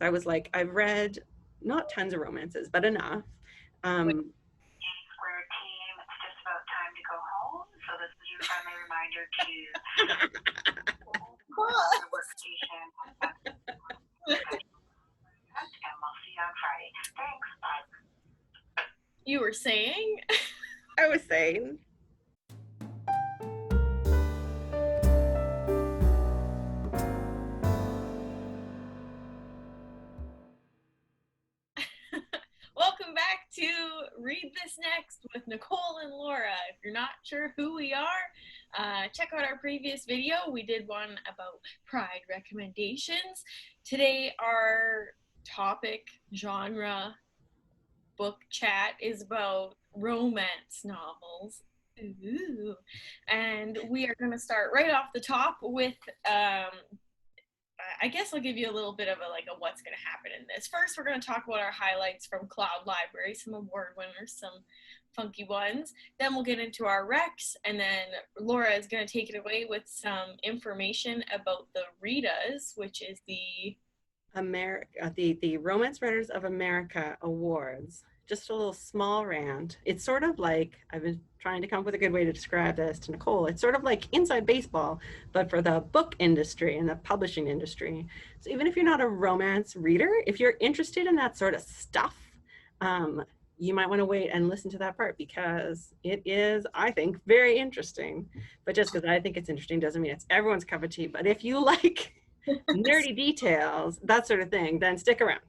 I was like, I've read not tons of romances, but enough. Wait, Um, Square team, it's just about time to go home. So this is your friendly reminder to what? your workstation and we'll see you on Friday. Thanks. Bye. You were saying? I was saying, Welcome back to Read This Next with Nicole and Laura. If you're not sure who we are, check out our previous video. We did one about Pride recommendations. Today, our topic, genre, book chat is about romance novels. Ooh. And we are going to start right off the top with I guess I'll give you a little bit of a what's going to happen in this. First, we're going to talk about our highlights from Cloud Library, some award winners, some funky ones. Then we'll get into our recs, and then Laura is going to take it away with some information about the Ritas, which is the America, the Romance Writers of America Awards. Just a little small rant. It's sort of like, I've been trying to come up with a good way to describe this to Nicole. It's sort of like inside baseball, but for the book industry and the publishing industry. So even if you're not a romance reader, if you're interested in that sort of stuff, um, you might want to wait and listen to that part because it is, I think, very interesting. But just because I think it's interesting doesn't mean it's everyone's cup of tea. But if you like nerdy details, that sort of thing, then stick around.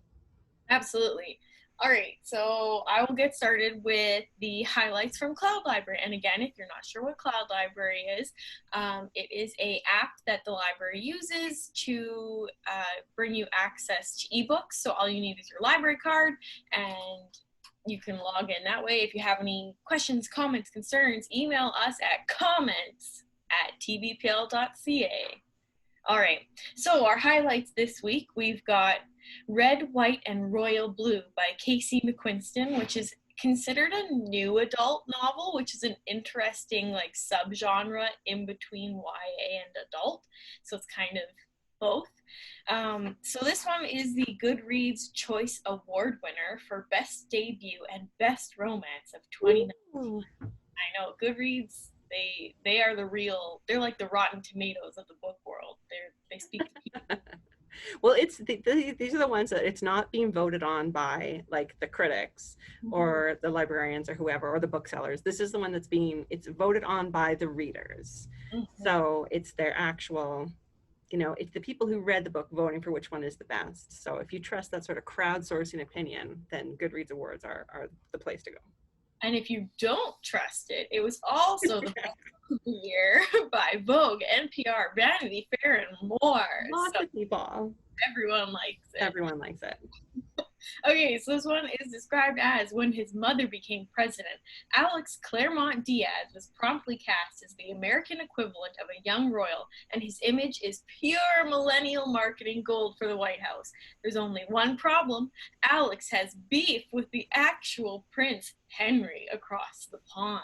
Absolutely. All right, so I will get started with the highlights from Cloud Library. And again, if you're not sure what Cloud Library is, it is a app that the library uses to bring you access to ebooks. So all you need is your library card, and you can log in that way. If you have any questions, comments, concerns, email us at comments@tvpl.ca. All right, so our highlights this week, we've got Red, White, and Royal Blue by Casey McQuiston, which is considered a new adult novel, which is an interesting subgenre in between YA and adult. So it's kind of both. So this one is the Goodreads Choice Award winner for Best Debut and Best Romance of 2019. Ooh. I know Goodreads. They are the real. They're like the Rotten Tomatoes of the book world. They speak to people. Well, these are the ones that it's not being voted on by like the critics or the librarians or whoever or the booksellers. This is the one it's voted on by the readers. Mm-hmm. So it's their actual, it's the people who read the book voting for which one is the best. So if you trust that sort of crowdsourcing opinion, then Goodreads Awards are the place to go. And if you don't trust it, it was also the book of the year by Vogue, NPR, Vanity Fair, and more. Lots So of people. everyone likes it. Everyone likes it. Okay, so this one is described as when his mother became president. Alex Claremont Diaz was promptly cast as the American equivalent of a young royal, and his image is pure millennial marketing gold for the White House. There's only one problem. Alex has beef with the actual Prince Henry across the pond.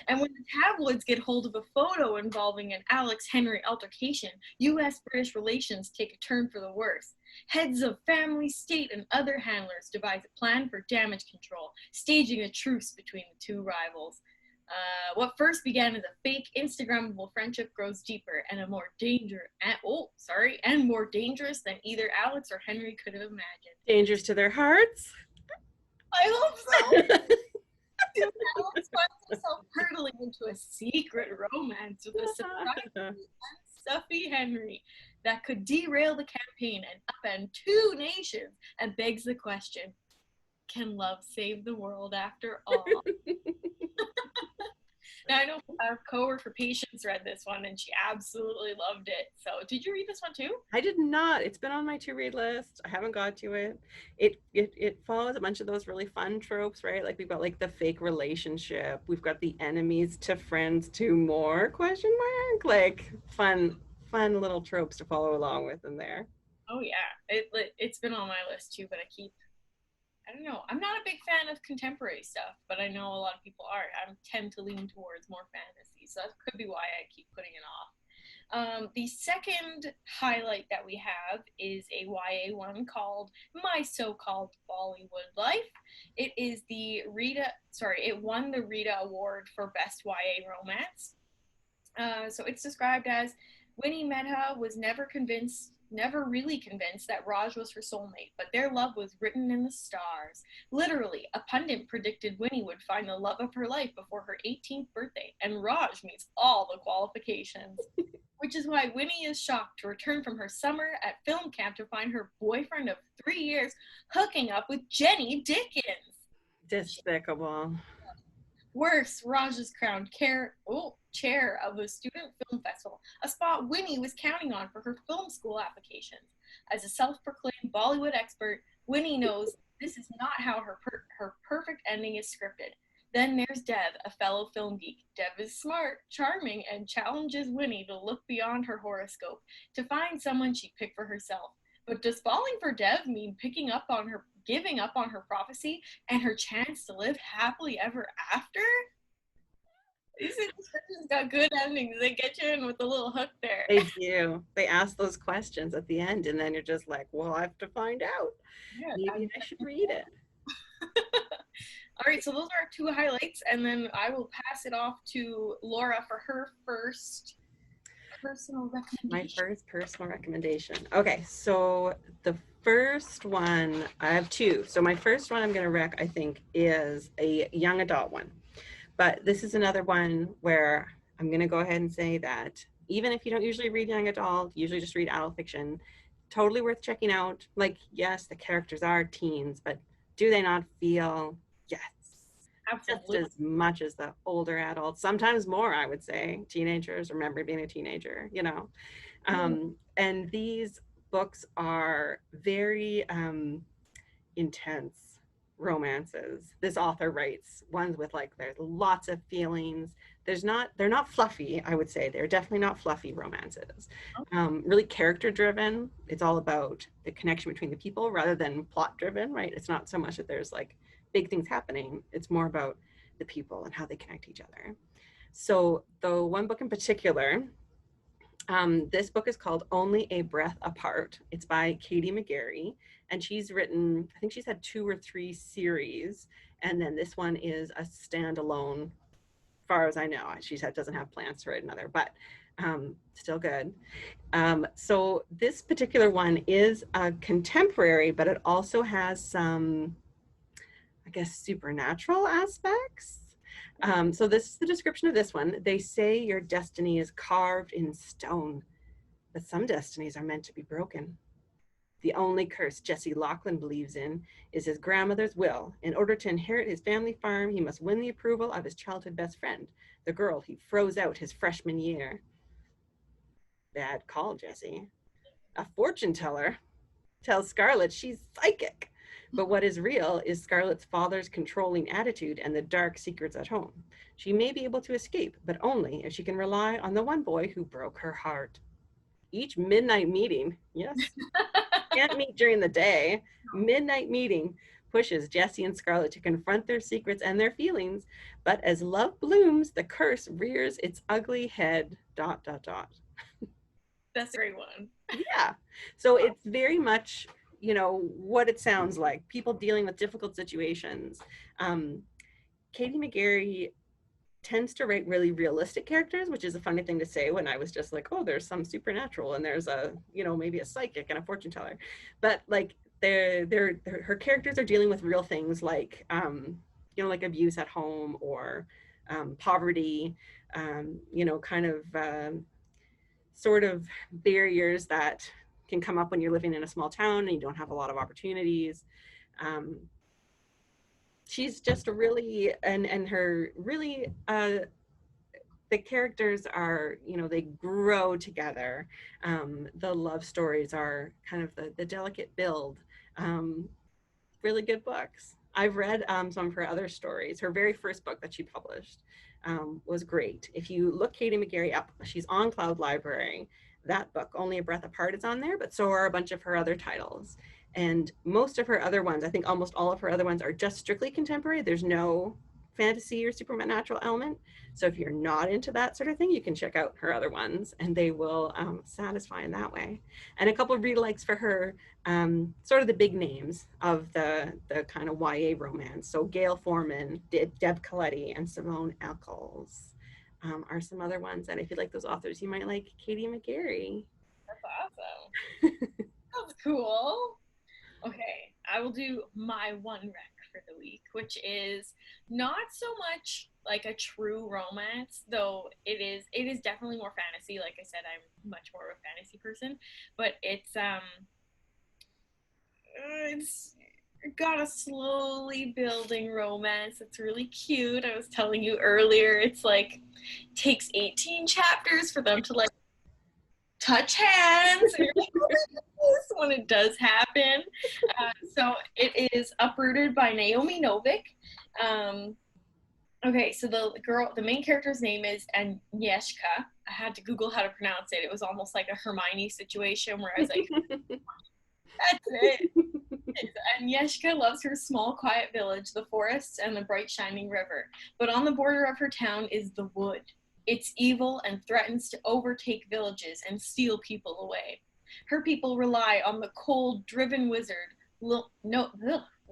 And when the tabloids get hold of a photo involving an Alex Henry altercation, US British relations take a turn for the worse. Heads of family, state, and other handlers devise a plan for damage control, staging a truce between the two rivals. What first began as a fake Instagrammable friendship grows deeper and more dangerous than either Alex or Henry could have imagined. Dangers to their hearts. I hope so. Soon Alex finds himself hurtling into a secret romance with a surprisingly unstuffy Henry that could derail the campaign and upend two nations, and begs the question, can love save the world after all? Now, I know our coworker Patience read this one and she absolutely loved it. So did you read this one too? I did not. It's been on my to read list. I haven't got to it. It follows a bunch of those really fun tropes, right? Like we've got like the fake relationship. We've got the enemies to friends to more question mark. Like fun little tropes to follow along with in there. Oh yeah, it's been on my list too, but I don't know. I'm not a big fan of contemporary stuff, but I know a lot of people are. I tend to lean towards more fantasy, so that could be why I keep putting it off. The second highlight that we have is a YA one called My So-Called Bollywood Life. It won the Rita Award for Best YA Romance. So it's described as Winnie Mehta was never really convinced that Raj was her soulmate, but their love was written in the stars. Literally, a pundit predicted Winnie would find the love of her life before her 18th birthday, and Raj meets all the qualifications. Which is why Winnie is shocked to return from her summer at film camp to find her boyfriend of 3 years hooking up with Jenny Dickens. Despicable. Worse, Raj is crowned chair of a student film festival, a spot Winnie was counting on for her film school applications. As a self-proclaimed Bollywood expert, Winnie knows this is not how her perfect ending is scripted. Then there's Dev, a fellow film geek. Dev is smart, charming, and challenges Winnie to look beyond her horoscope to find someone she'd pick for herself. But does falling for Dev mean giving up on her prophecy and her chance to live happily ever after? These descriptions got good endings. They get you in with a little hook there. They do. They ask those questions at the end, and then you're just like, well, I have to find out. Yeah, maybe I should read it. All right, so those are our two highlights, and then I will pass it off to Laura for her first personal recommendation. My first personal recommendation. Okay, so the first one, I have two. So my first one I'm going to I think, is a young adult one. But this is another one where I'm going to go ahead and say that even if you don't usually read young adult, usually just read adult fiction, totally worth checking out. Like, yes, the characters are teens, but do they not feel, yes, absolutely, just as much as the older adults, sometimes more, I would say. Teenagers remember being a teenager, you know. And these books are very intense romances. This author writes ones with, like, there's lots of feelings. They're not fluffy, I would say. They're definitely not fluffy romances. Really character driven. It's all about the connection between the people rather than plot driven, right? It's not so much that there's like big things happening. It's more about the people and how they connect to each other. So the one book in particular, this book is called Only a Breath Apart. It's by Katie McGarry, and she's written, I think she's had 2 or 3 series, and then this one is a standalone, as far as I know. She doesn't have plans to write another, but still good. So this particular one is a contemporary, but it also has some, I guess, supernatural aspects. So this is the description of this one. They say your destiny is carved in stone, but some destinies are meant to be broken. The only curse Jesse Lachlan believes in is his grandmother's will. In order to inherit his family farm, he must win the approval of his childhood best friend, the girl he froze out his freshman year. Bad call, Jesse. A fortune teller tells Scarlett she's psychic. But what is real is Scarlett's father's controlling attitude and the dark secrets at home. She may be able to escape, but only if she can rely on the one boy who broke her heart. Each midnight meeting, yes, can't meet during the day, midnight meeting pushes Jesse and Scarlett to confront their secrets and their feelings. But as love blooms, the curse rears its ugly head, ... That's a great one. Yeah. So it's very much, you know, what it sounds like, people dealing with difficult situations. Katie McGarry tends to write really realistic characters, which is a funny thing to say when I was just like, oh, there's some supernatural and there's a, you know, maybe a psychic and a fortune teller. But like her characters are dealing with real things like, you know, like abuse at home or poverty, you know, kind of sort of barriers that can come up when you're living in a small town and you don't have a lot of opportunities. She's just a really, and her really, the characters are, you know, they grow together. The love stories are kind of the delicate build. Really good books. I've read some of her other stories. Her very first book that she published was great. If you look Katie McGarry up, she's on Cloud Library. That book, Only a Breath Apart, is on there, but so are a bunch of her other titles. And most of her other ones, I think almost all of her other ones, are just strictly contemporary. There's no fantasy or supernatural element. So if you're not into that sort of thing, you can check out her other ones, and they will satisfy in that way. And a couple of read-alikes for her, sort of the big names of the kind of YA romance. So Gail Forman, Deb Coletti, and Simone Eccles are some other ones that if you like those authors, you might like. Katie McGarry. That's awesome. That's cool. Okay, I will do my one rec for the week, which is not so much like a true romance, though it is definitely more fantasy. Like I said, I'm much more of a fantasy person, but it's got a slowly building romance. It's really cute. I was telling you earlier, it's like takes 18 chapters for them to like touch hands when it does happen. So it is Uprooted by Naomi Novik. Okay, so the main character's name is Agnieszka. I had to Google how to pronounce it. It was almost like a Hermione situation where I was like, that's it. Agnieszka loves her small, quiet village, the forests, and the bright, shining river. But on the border of her town is the wood. It's evil and threatens to overtake villages and steal people away. Her people rely on the cold, driven wizard, wow,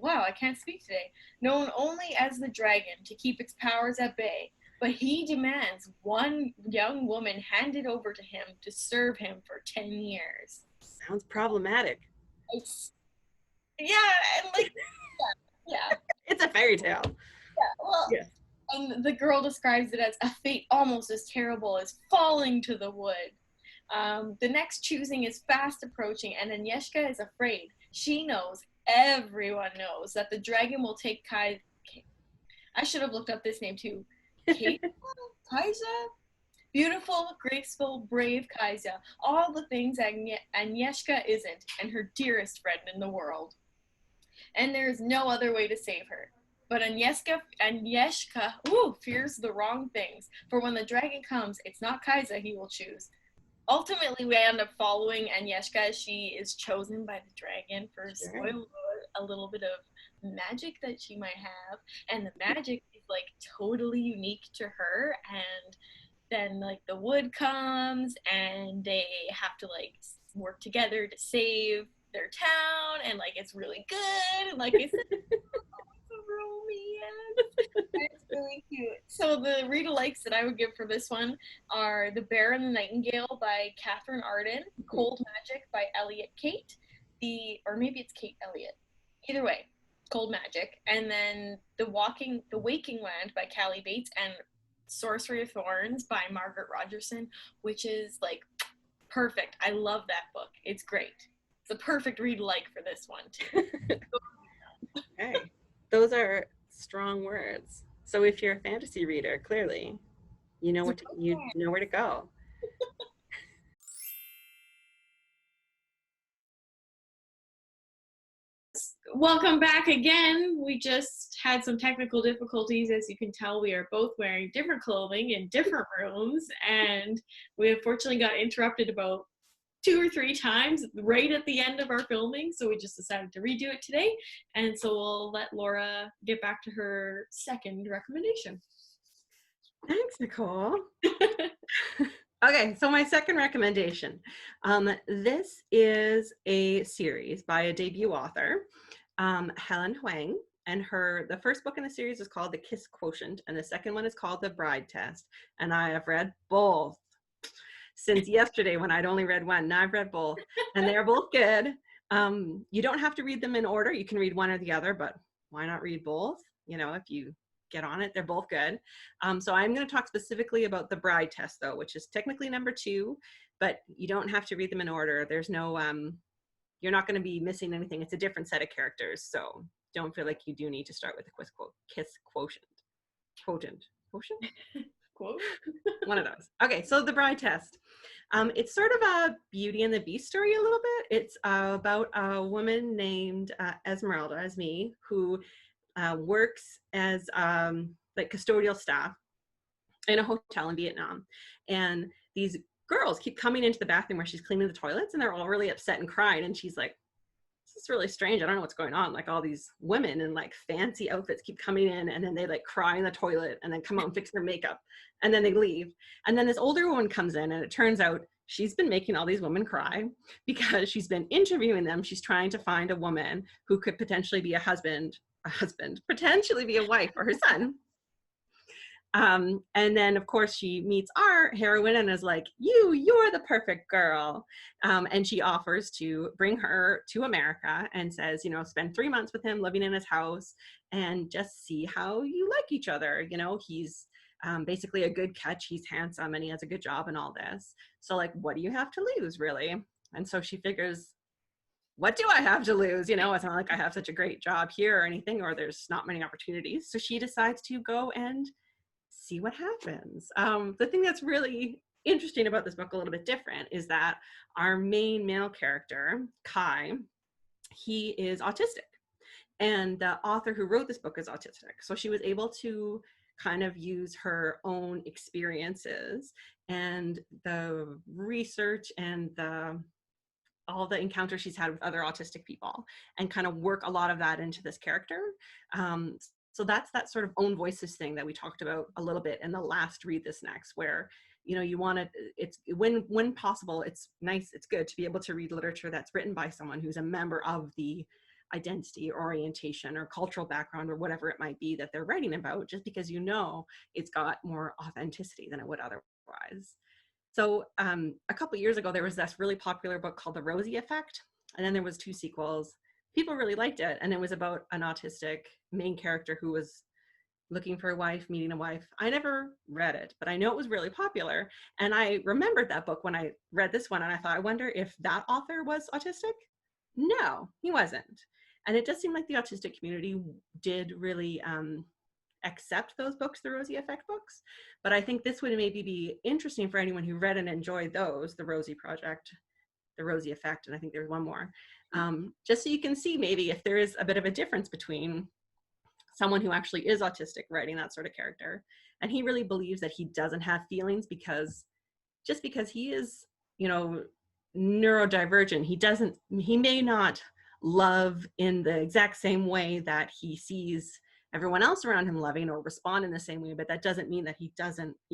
I can't speak today, known only as the dragon, to keep its powers at bay. But he demands one young woman handed over to him to serve him for 10 years. Sounds problematic. Yeah, and like, yeah. It's a fairy tale. Yeah, well, yeah. And the girl describes it as a fate almost as terrible as falling to the wood. The next choosing is fast approaching, and Agnieszka is afraid. She knows, everyone knows, that the dragon will take I should have looked up this name too. Kaisa? Beautiful, graceful, brave Kaisa. All the things Agnieszka isn't, and her dearest friend in the world. And there is no other way to save her. But Agnieszka fears the wrong things. For when the dragon comes, it's not Kaisa he will choose. Ultimately, we end up following Agnieszka as she is chosen by the dragon for a little bit of magic that she might have. And the magic is like totally unique to her. And then like the wood comes and they have to like work together to save their town. And like it's really good. And like I said, romance. It's really cute. So the read-alikes that I would give for this one are The Bear and the Nightingale by Catherine Arden, Cold Magic by Elliot Kate, or maybe it's Kate Elliott. Either way, Cold Magic. And then The Waking Land by Callie Bates, and Sorcery of Thorns by Margaret Rogerson, which is like perfect. I love that book. It's great. It's a perfect read-alike for this one too. Okay. Those are strong words. So if you're a fantasy reader, clearly, you know where to go. Welcome back again. We just had some technical difficulties. As you can tell, we are both wearing different clothing in different rooms, and we unfortunately got interrupted about 2 or 3 times right at the end of our filming, so we just decided to redo it today. And so we'll let Laura get back to her second recommendation. Thanks, Nicole. Okay, so my second recommendation. This is a series by a debut author, Helen Huang, and the first book in the series is called The Kiss Quotient, and the second one is called The Bride Test, and I have read both since yesterday when I'd only read one. Now I've read both, and they're both good. You don't have to read them in order. You can read one or the other, but why not read both? You know, if you get on it, they're both good. So I'm going to talk specifically about The Bride Test, though, which is technically number 2, but you don't have to read them in order. There's no, you're not going to be missing anything. It's a different set of characters, so don't feel like you do need to start with the Kiss Quotient. Quotient? Quote? One of those. Okay, so The Bride Test. It's sort of a Beauty and the Beast story a little bit. It's about a woman named Esmeralda, as me, who works as like custodial staff in a hotel in Vietnam. And these girls keep coming into the bathroom where she's cleaning the toilets, and they're all really upset and crying. And she's like, is really strange. I don't know what's going on. Like all these women in like fancy outfits keep coming in, and then they like cry in the toilet and then come out and fix their makeup, and then they leave. And then this older woman comes in, and it turns out she's been making all these women cry because she's been interviewing them. She's trying to find a woman who could potentially be a husband, potentially be a wife for her son. And then of course she meets our heroine and is like, you're the perfect girl. And she offers to bring her to America and says, you know, spend 3 months with him living in his house and just see how you like each other. You know, he's basically a good catch. He's handsome and he has a good job and all this. So like, what do you have to lose, really? And so she figures, what do I have to lose? You know, it's not like I have such a great job here or anything, or there's not many opportunities. So she decides to go and see what happens. The thing that's really interesting about this book, a little bit different, is that our main male character, Kai, he is autistic. And the author who wrote this book is autistic. So she was able to kind of use her own experiences and the research and all the encounters she's had with other autistic people and kind of work a lot of that into this character. So that's that sort of own voices thing that we talked about a little bit in the last Read This Next, where, you know, you want to, it's when possible, it's nice, it's good to be able to read literature that's written by someone who's a member of the identity, orientation, or cultural background, or whatever it might be that they're writing about, just because, you know, it's got more authenticity than it would otherwise. So a couple years ago, there was this really popular book called The Rosie Effect, and then there was 2 sequels. People really liked it, and it was about an autistic main character who was looking for a wife, meeting a wife. I never read it, but I know it was really popular, and I remembered that book when I read this one, and I thought, I wonder if that author was autistic? No, he wasn't. And it does seem like the autistic community did really accept those books, the Rosie Effect books. But I think this would maybe be interesting for anyone who read and enjoyed those, the Rosie Project, the Rosie Effect, and I think there's one more, just so you can see maybe if there is a bit of a difference between someone who actually is autistic writing that sort of character, and he really believes that he doesn't have feelings because he is, you know, neurodivergent, he may not love in the exact same way that he sees everyone else around him loving, or respond in the same way, but that doesn't mean that he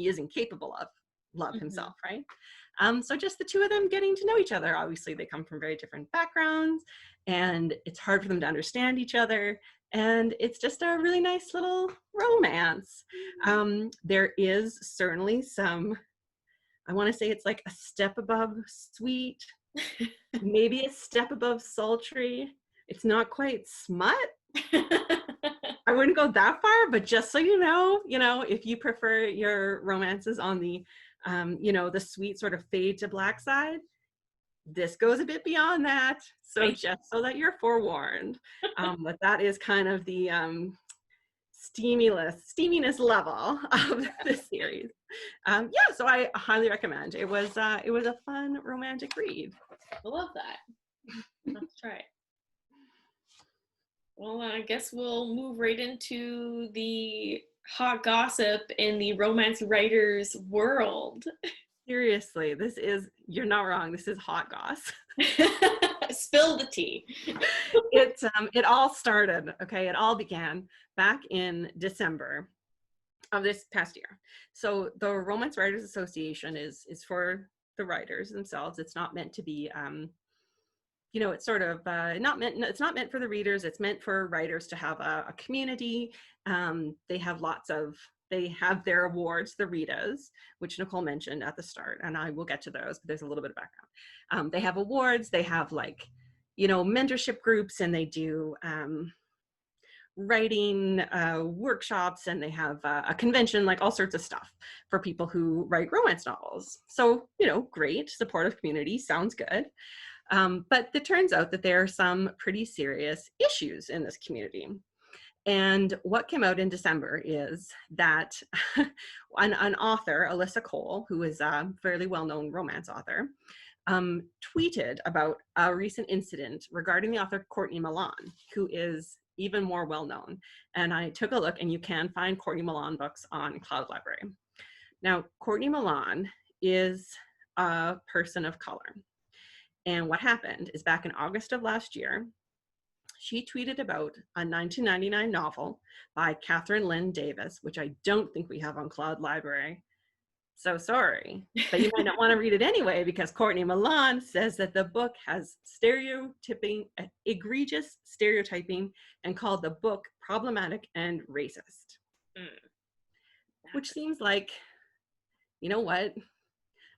isn't capable of love himself, right? So just the 2 of them getting to know each other. Obviously they come from very different backgrounds, and it's hard for them to understand each other, and it's just a really nice little romance. There is certainly some, I want to say it's like a step above sweet, maybe a step above sultry. It's not quite smut. I wouldn't go that far, but just so you know, if you prefer your romances on the, you know, the sweet sort of fade to black side, this goes a bit beyond that. So just so that you're forewarned, but that is kind of the steaminess level of the series. Yeah, so I highly recommend. It was a fun romantic read. I love that. That's right. Well, I guess we'll move right into the hot gossip in the romance writers world. Seriously, you're not wrong. This is hot goss. Spill the tea. It all started, okay? It all began back in December of this past year. So the Romance Writers Association is for the writers themselves. It's not meant to be, you know, it's sort of it's not meant for the readers. It's meant for writers to have a community. They have their awards, the Ritas, which Nicole mentioned at the start, and I will get to those, but there's a little bit of background. They have awards, they have, like, you know, mentorship groups, and they do writing workshops, and they have a convention, like all sorts of stuff for people who write romance novels. So, you know, great, supportive community, sounds good. But it turns out that there are some pretty serious issues in this community. And what came out in December is that an author, Alyssa Cole, who is a fairly well-known romance author, tweeted about a recent incident regarding the author Courtney Milan, who is even more well-known. And I took a look, and you can find Courtney Milan books on Cloud Library. Now, Courtney Milan is a person of color. And what happened is, back in August of last year, she tweeted about a 1999 novel by Catherine Lynn Davis, which I don't think we have on Cloud Library. So sorry, but you might not want to read it anyway because Courtney Milan says that the book has egregious stereotyping, and called the book problematic and racist. Which seems like, you know what,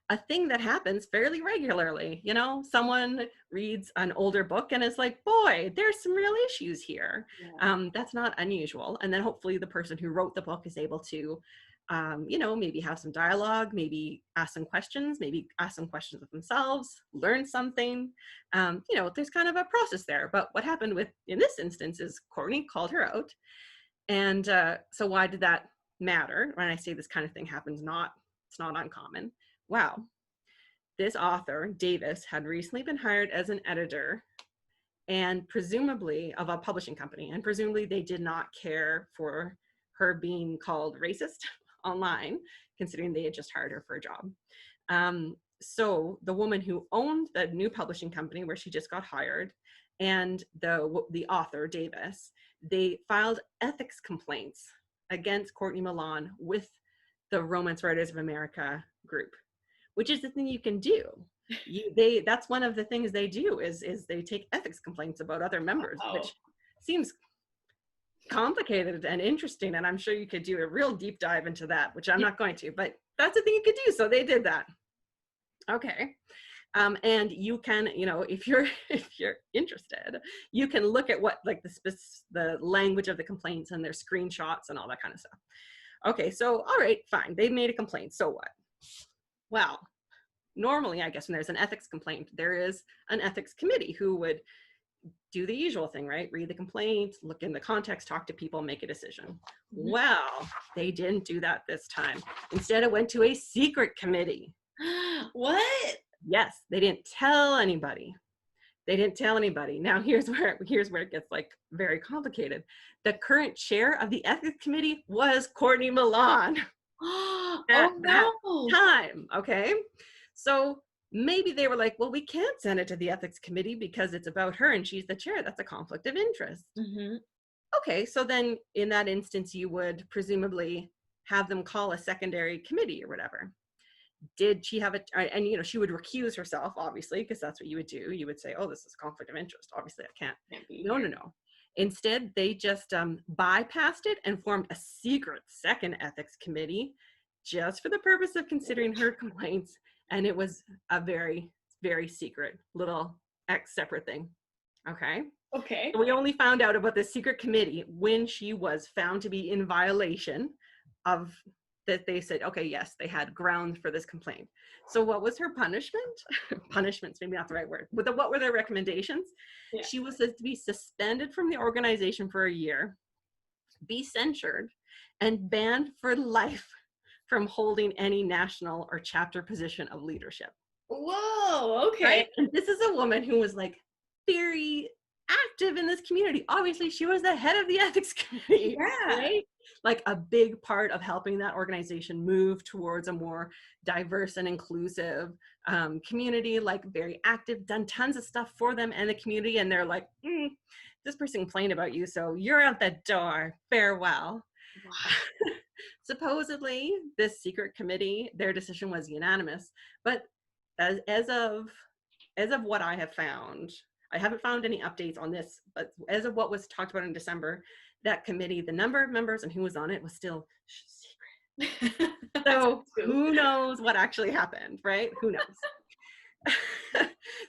a thing that happens fairly regularly. You know, someone reads an older book and is like, boy, there's some real issues here. Yeah. That's not unusual. And then hopefully the person who wrote the book is able to, you know, maybe have some dialogue, maybe ask some questions of themselves, learn something. You know, there's kind of a process there. But what happened in this instance is Courtney called her out. And so why did that matter? When I say this kind of thing happens, it's not uncommon. Wow. This author, Davis, had recently been hired as an editor and presumably of a publishing company. And presumably they did not care for her being called racist online, considering they had just hired her for a job. So the woman who owned the new publishing company where she just got hired and the author, Davis, they filed ethics complaints against Courtney Milan with the Romance Writers of America group, which is the thing you can do. That's one of the things they do is they take ethics complaints about other members, which seems complicated and interesting. And I'm sure you could do a real deep dive into that, which I'm not going to, but that's the thing you could do. So they did that. Okay. And you can, you know, if you're interested, you can look at what, like the language of the complaints and their screenshots and all that kind of stuff. Okay, so all right, fine. They made a complaint. So what? Well, normally, I guess when there's an ethics complaint, there is an ethics committee who would do the usual thing, right? Read the complaint, look in the context, talk to people, make a decision. Well, they didn't do that this time. Instead, it went to a secret committee. What? Yes, they didn't tell anybody. Now, here's where it gets like very complicated. The current chair of the ethics committee was Courtney Milan. At that time, okay? So maybe they were like, well, we can't send it to the ethics committee because it's about her and she's the chair. That's a conflict of interest. Okay, so then in that instance, you would presumably have them call a secondary committee or whatever. Did she have and you know, she would recuse herself, obviously, because that's what you would do. You would say, oh, this is a conflict of interest. Obviously, I can't be. No. Instead, they just bypassed it and formed a secret second ethics committee just for the purpose of considering her complaints. And it was a very, very secret little separate thing. Okay. So we only found out about this secret committee when she was found to be in violation of that. They said, okay, yes, they had grounds for this complaint. So what was her punishment? Punishment's maybe not the right word. But what were their recommendations? Yeah. She was said to be suspended from the organization for a year, be censured, and banned for life from holding any national or chapter position of leadership. Whoa, okay. Right? And this is a woman who was like very active in this community. Obviously, she was the head of the ethics committee. Yeah. Right? Like a big part of helping that organization move towards a more diverse and inclusive community, like very active, done tons of stuff for them and the community. And they're like, this person complained about you, so you're out the door. Farewell. Wow. Supposedly, this secret committee, their decision was unanimous. But as of what I have found, I haven't found any updates on this, but as of what was talked about in December, that committee, the number of members and who was on it was still secret. So who knows what actually happened, right? Who knows?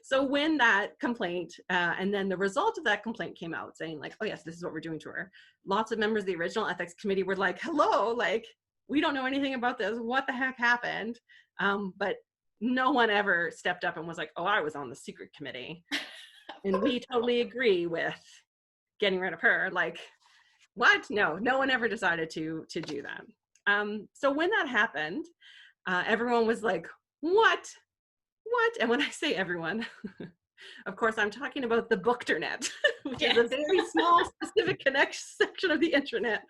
So when that complaint, and then the result of that complaint came out saying like, oh yes, this is what we're doing to her. Lots of members of the original ethics committee were like, hello, like, we don't know anything about this. What the heck happened? But no one ever stepped up and was like, oh, I was on the secret committee. And we totally agree with getting rid of her. Like, what? No one ever decided to do that. So when that happened, everyone was like, what? And when I say everyone, of course, I'm talking about the Bookternet, which is a very small, specific section of the internet,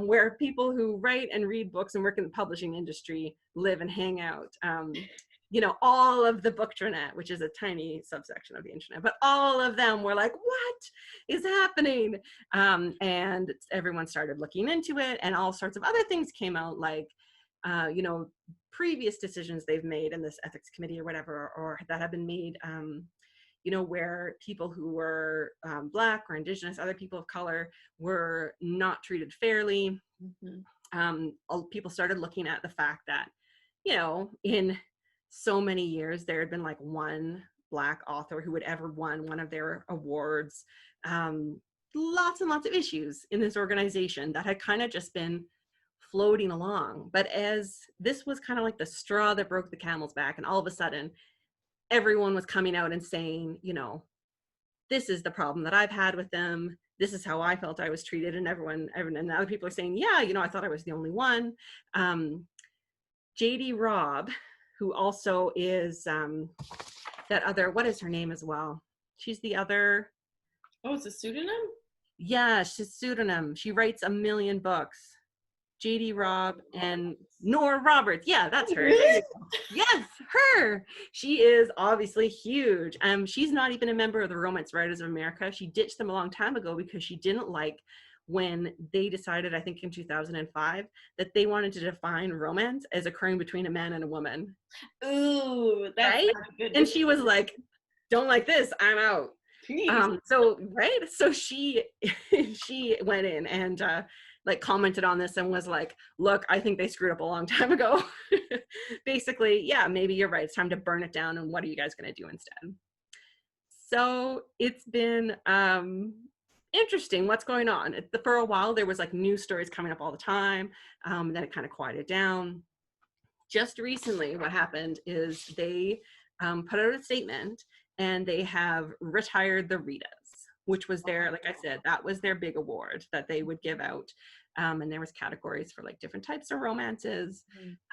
where people who write and read books and work in the publishing industry live and hang out. you know, all of the booktranet, which is a tiny subsection of the internet, but all of them were like, what is happening? And everyone started looking into it, and all sorts of other things came out, like, you know, previous decisions they've made in this ethics committee or whatever, or that have been made, you know, where people who were Black or Indigenous, other people of color, were not treated fairly. People started looking at the fact that, you know, in so many years, there had been like one Black author who had ever won one of their awards. Lots and lots of issues in this organization that had kind of just been floating along. But as this was kind of like the straw that broke the camel's back, and all of a sudden, everyone was coming out and saying, you know, this is the problem that I've had with them. This is how I felt I was treated. And everyone and other people are saying, yeah, you know, I thought I was the only one. JD Robb, who also is that other, what is her name as well? She's the other. Oh, it's a pseudonym? Yeah, she's a pseudonym. She writes a million books. JD Robb and Nora Roberts. Yeah, that's her. Really? Yes, her. She is obviously huge. She's not even a member of the Romance Writers of America. She ditched them a long time ago because she didn't like when they decided, I think in 2005, that they wanted to define romance as occurring between a man and a woman. Ooh, that's right? good. And she was like, don't like this, I'm out. So she went in and like commented on this and was like, look, I think they screwed up a long time ago. Basically, yeah, maybe you're right, it's time to burn it down, and what are you guys going to do instead? So it's been interesting what's going on. For a while there was like news stories coming up all the time, and then it kind of quieted down. Just recently what happened is they put out a statement, and they have retired the Ritas, which was their, like I said, that was their big award that they would give out. And there was categories for like different types of romances.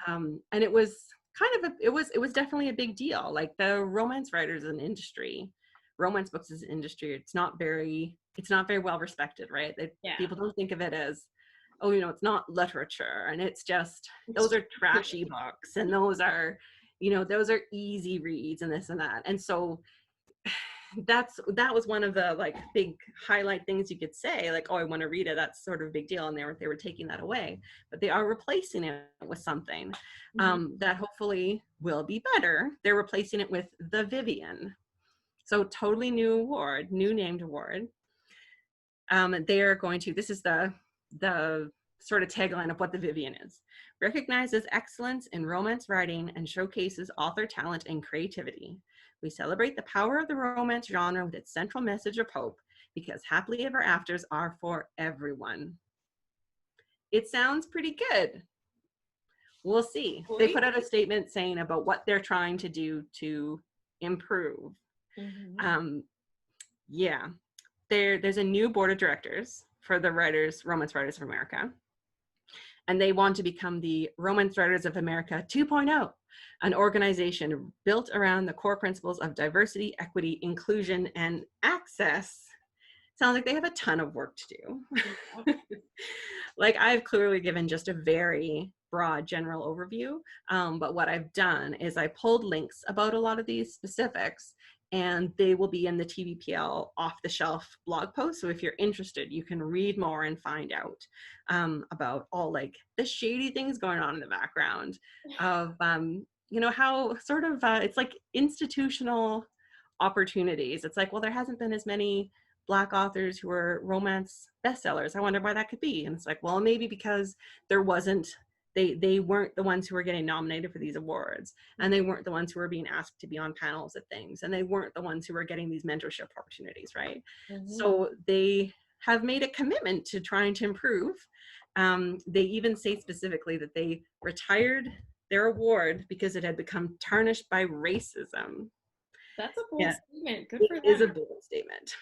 And it was kind of it was definitely a big deal. Like the romance writers in industry, romance books as an industry, it's not very well respected, right? People don't think of it as, oh, you know, it's not literature, and it's just, those are trashy books, and those are, you know, those are easy reads and this and that. And so that was one of the like big highlight things you could say, like, oh, I want to read it, that's sort of a big deal. And they were taking that away, but they are replacing it with something that hopefully will be better. They're replacing it with the Vivian. So totally new award, new named award. They're going to, this is the sort of tagline of what the Vivian is: recognizes excellence in romance writing and showcases author talent and creativity. We celebrate the power of the romance genre with its central message of hope, because happily ever afters are for everyone. It sounds pretty good. We'll see. They put out a statement saying about what they're trying to do to improve. Yeah, there's a new board of directors for the Romance Writers of America, and they want to become the Romance Writers of America 2.0, an organization built around the core principles of diversity, equity, inclusion, and access. Sounds like they have a ton of work to do. Like, I've clearly given just a very broad general overview, but what I've done is I pulled links about a lot of these specifics, and they will be in the TBPL off-the-shelf blog post. So if you're interested, you can read more and find out about all like the shady things going on in the background of, you know, how sort of it's like institutional opportunities. It's like, well, there hasn't been as many Black authors who are romance bestsellers. I wonder why that could be. And it's like, well, maybe because there wasn't, they weren't the ones who were getting nominated for these awards, and they weren't the ones who were being asked to be on panels at things, and they weren't the ones who were getting these mentorship opportunities, right? So they have made a commitment to trying to improve. They even say specifically that they retired their award because it had become tarnished by racism. That's a bold statement. Good for them. It is a bold statement.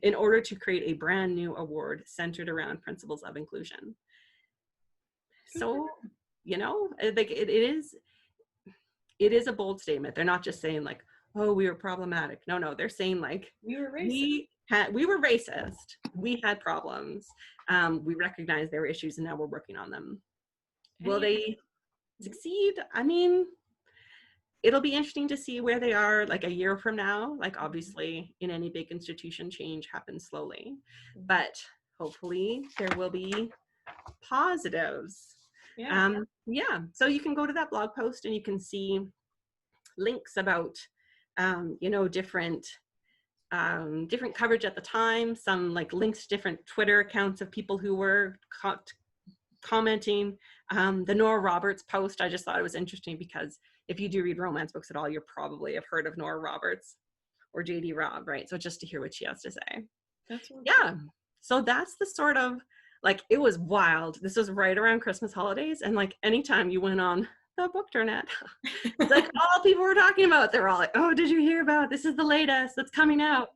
In order to create a brand new award centered around principles of inclusion. So, you know, like it is a bold statement. They're not just saying like, oh, we were problematic. No, they're saying like, we were racist. We were racist. We had problems. We recognized there were issues, and now we're working on them. Will they succeed? I mean, it'll be interesting to see where they are like a year from now. Like obviously in any big institution, change happens slowly, but hopefully there will be positives. Yeah. Yeah, so you can go to that blog post and you can see links about different different coverage at the time, some like links to different Twitter accounts of people who were commenting. The Nora Roberts post, I just thought it was interesting because if you do read romance books at all, you probably have heard of Nora Roberts or JD Robb, right? So just to hear what she has to say. Yeah. So that's the sort of, like, it was wild. This was right around Christmas holidays. And like anytime you went on the Bookternet, it's like all people were talking about, they're all like, oh, did you hear about, this is the latest that's coming out.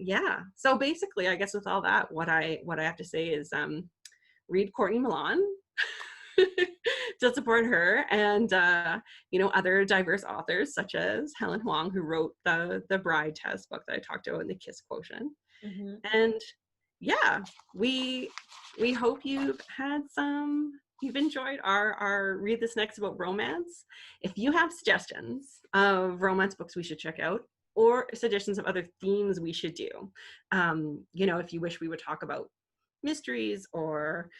Yeah. So basically, I guess with all that, what I have to say is read Courtney Milan to support her, and other diverse authors such as Helen Huang, who wrote the Bride Test book that I talked about in the Kiss Quotient. And yeah, we hope you've enjoyed our Read This Next about romance. If you have suggestions of romance books we should check out, or suggestions of other themes we should do, if you wish we would talk about mysteries or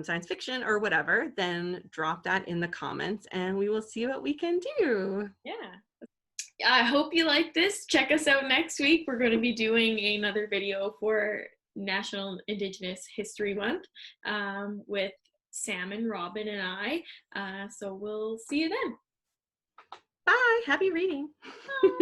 science fiction or whatever, then drop that in the comments and we will see what we can do. Yeah, I hope you like this. Check us out next week. We're going to be doing another video for National Indigenous History Month with Sam and Robin and I. So we'll see you then. Bye. Happy reading. Bye.